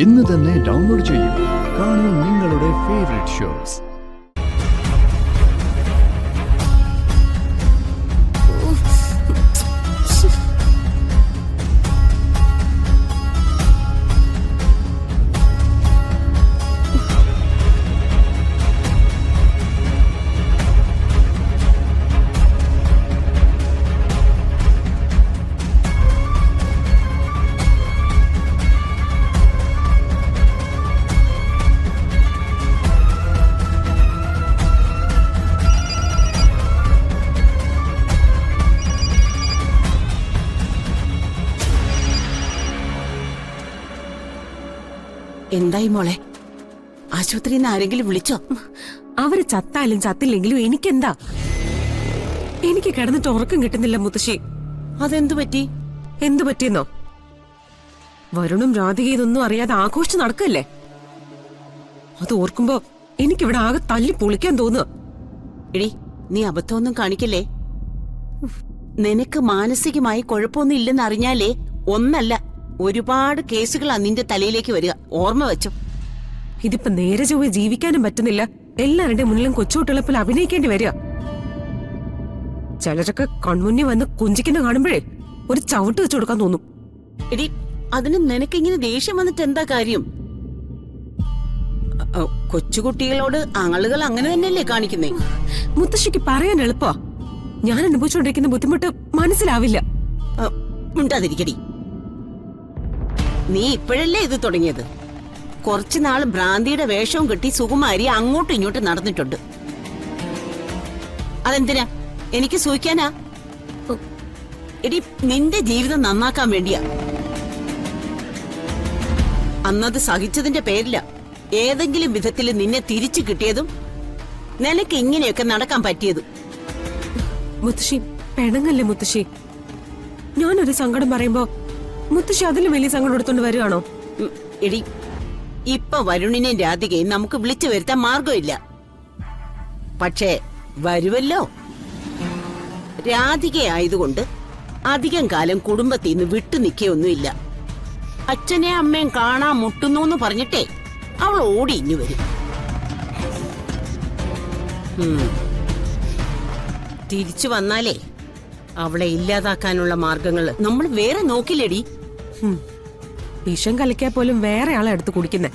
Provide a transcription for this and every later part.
ഇന്ന് തന്നെ ഡൗൺലോഡ് ചെയ്യൂ. കാണൂ നിങ്ങളുടെ ഫേവറേറ്റ് ഷോസ്. എന്തായി മോളെ, ആശുപത്രിയിൽ നിന്ന് ആരെങ്കിലും വിളിച്ചോ? അവര് ചത്താലും ചത്തില്ലെങ്കിലും എനിക്കെന്താ? എനിക്ക് കിടന്നിട്ട് ഉറക്കം കിട്ടുന്നില്ല മുത്തശ്ശി. അതെന്തു പറ്റി? എന്തു പറ്റിയെന്നോ? വരുണും രാധികയും ഇതൊന്നും അറിയാതെ ആഘോഷിച്ച് നടക്കല്ലേ. അത് ഓർക്കുമ്പോ എനിക്കിവിടെ ആകെ തല്ലി പൊളിക്കാൻ തോന്നുക. എടി, നീ അബദ്ധമൊന്നും കാണിക്കല്ലേ. നിനക്ക് മാനസികമായി കുഴപ്പമൊന്നും ഇല്ലെന്ന് അറിഞ്ഞാലേ ഒന്നല്ല ഒരുപാട് കേസുകളാ നിന്റെ തലയിലേക്ക് വരിക. ഓർമ്മ വെച്ചോ. ഇതിപ്പോ നേരെ ചൊവ്വേ ജീവിക്കാനും പറ്റുന്നില്ല. എല്ലാവരുടെ മുന്നിലും കൊച്ചുകുട്ടികളെപ്പോലെ അഭിനയിക്കേണ്ടി വരിക. ചിലരൊക്കെ കൺമുന്നിൽ വന്ന് കുഞ്ചിക്കുന്ന കാണുമ്പോഴേ ഒരു ചവിട്ട് വെച്ചു കൊടുക്കാൻ തോന്നും. എടി, അതിന് നിനക്കിങ്ങനെ ദേഷ്യം വന്നിട്ട് എന്താ കാര്യം? കൊച്ചുകുട്ടികളോട് ആളുകൾ അങ്ങനെ തന്നെയല്ലേ കാണിക്കുന്നേ? മുത്തശ്ശിക്ക് പറയാൻ എളുപ്പ. ഞാൻ അനുഭവിച്ചുകൊണ്ടിരിക്കുന്ന ബുദ്ധിമുട്ട് മനസ്സിലാവില്ല. ഉണ്ടാതിരിക്കടി. നീ ഇപ്പോഴല്ലേ ഇത് തുടങ്ങിയത്? കുറച്ചുനാള് ഭ്രാന്തിയുടെ വേഷവും കെട്ടി സുകുമാരി അങ്ങോട്ടും ഇങ്ങോട്ടും നടന്നിട്ടുണ്ട്. അതെന്തിനാ? എനിക്ക് സൂഹിക്കാനാ? എടി, നിന്റെ ജീവിതം നന്നാക്കാൻ വേണ്ടിയാ. അന്നത് സഹിച്ചതിന്റെ പേരില ഏതെങ്കിലും വിധത്തിൽ നിന്നെ തിരിച്ചു കിട്ടിയതും നിനക്ക് ഇങ്ങനെയൊക്കെ നടക്കാൻ പറ്റിയതും. മുത്തശ്ശി പെണങ്ങല്ലേ മുത്തശ്ശി. ഞാനൊരു സങ്കടം പറയുമ്പോ മുത്തശ്ശി അതിലും വലിയ സങ്കടം എടുത്തോണ്ട് വരികയാണോ? എടി, ഇപ്പൊ വരുണിനെയും രാധികയും നമുക്ക് വിളിച്ചു വരുത്താൻ മാർഗമില്ല. പക്ഷേ വരുമല്ലോ. രാധികയായതുകൊണ്ട് അധികം കാലം കുടുംബത്തിൽ നിന്ന് വിട്ടു നിൽക്കുകയൊന്നുമില്ല. അച്ഛനെ അമ്മയും കാണാൻ മുട്ടുന്നു എന്ന് പറഞ്ഞിട്ടേ അവൾ ഓടി ഇഞ്ഞു വരും. തിരിച്ചു വന്നാലേ അവളെ ഇല്ലാതാക്കാനുള്ള മാർഗങ്ങൾ നമ്മൾ വേറെ നോക്കില്ലടി. വിഷം കലക്കിയാൽ പോലും വേറെ ആളെ അടുത്ത് കുടിക്കുന്നേ.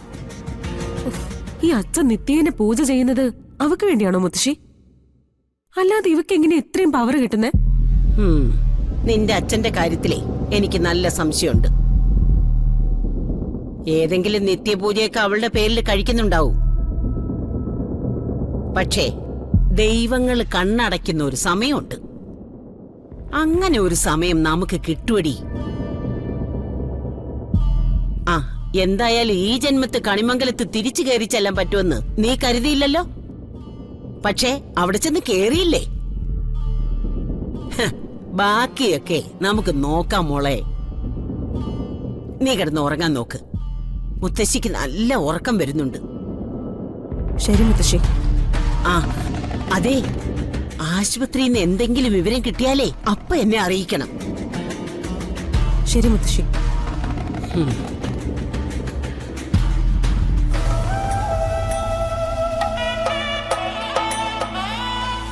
ഈ അച്ഛൻ നിത്യേനെ പൂജ ചെയ്യുന്നത് അവക്ക് വേണ്ടിയാണോ മുത്തശ്ശി? അല്ലാതെ ഇവക്ക് എങ്ങനെ ഇത്രയും പവർ കിട്ടുന്നേ? നിന്റെ അച്ഛന്റെ കാര്യത്തിലേ എനിക്ക് നല്ല സംശയമുണ്ട്. ഏതെങ്കിലും നിത്യപൂജയൊക്കെ അവളുടെ പേരിൽ കഴിക്കുന്നുണ്ടാവും. പക്ഷേ ദൈവങ്ങൾ കണ്ണടയ്ക്കുന്ന ഒരു സമയമുണ്ട്. അങ്ങനെ ഒരു സമയം നമുക്ക് കിട്ടുവടി. ആ, എന്തായാലും ഈ ജന്മത്ത് കണിമംഗലത്ത് തിരിച്ചു കയറി ചെല്ലാൻ പറ്റുമെന്ന് നീ കരുതിയില്ലല്ലോ. പക്ഷേ അവിടെ ചെന്ന് കേറിയില്ലേ. ബാക്കിയൊക്കെ നമുക്ക് നോക്കാം മോളെ. നീ കിടന്ന് ഉറങ്ങാൻ നോക്ക്. മുത്തശ്ശിക്ക് നല്ല ഉറക്കം വരുന്നുണ്ട്. ശരി മുത്തശ്ശി. ആ അതെ, ആശുപത്രിയിൽ നിന്ന് എന്തെങ്കിലും വിവരം കിട്ടിയാലേ അപ്പ എന്നെ അറിയിക്കണം. ശരി മുത്തശ്ശി.